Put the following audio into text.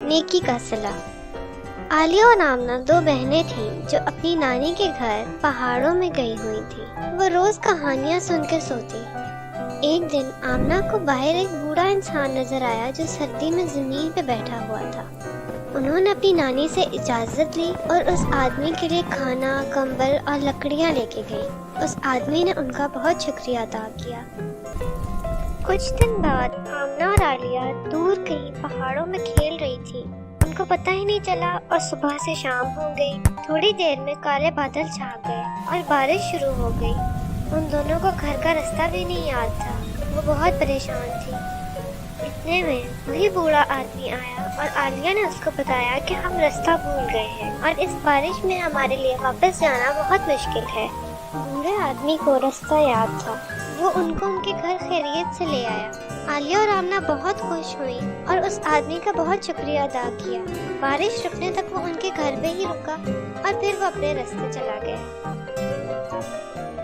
नेकी का सिला। आलिया और आमना दो बहनें थीं जो अपनी नानी के घर पहाड़ों में गई हुई थीं। वो रोज कहानियां सुनकर सोती। एक दिन आमना को बाहर एक बूढ़ा इंसान नजर आया जो सर्दी में जमीन पे बैठा हुआ था। उन्होंने अपनी नानी से इजाजत ली और उस आदमी के लिए खाना, कंबल और लकड़ियां लेके गई। उस आदमी ने उनका बहुत शुक्रिया अदा किया। कुछ दिन बाद आमना और आलिया दूर कहीं पहाड़ों में खेल रही थी। उनको पता ही नहीं चला और सुबह से शाम हो गई। थोड़ी देर में काले बादल छा गए और बारिश शुरू हो गई। उन दोनों को घर का रास्ता भी नहीं याद था। वो बहुत परेशान थी। इतने में वही बूढ़ा आदमी आया और आलिया ने उसको बताया कि हम रास्ता भूल गए हैं और इस बारिश में हमारे लिए वापस जाना बहुत मुश्किल है। बूढ़े आदमी को रास्ता याद था। वो उनको उनके घर खैरियत से ले आया। आलिया और आमना बहुत खुश हुई और उस आदमी का बहुत शुक्रिया अदा किया। बारिश रुकने तक वो उनके घर पे ही रुका और फिर वो अपने रास्ते चला गया।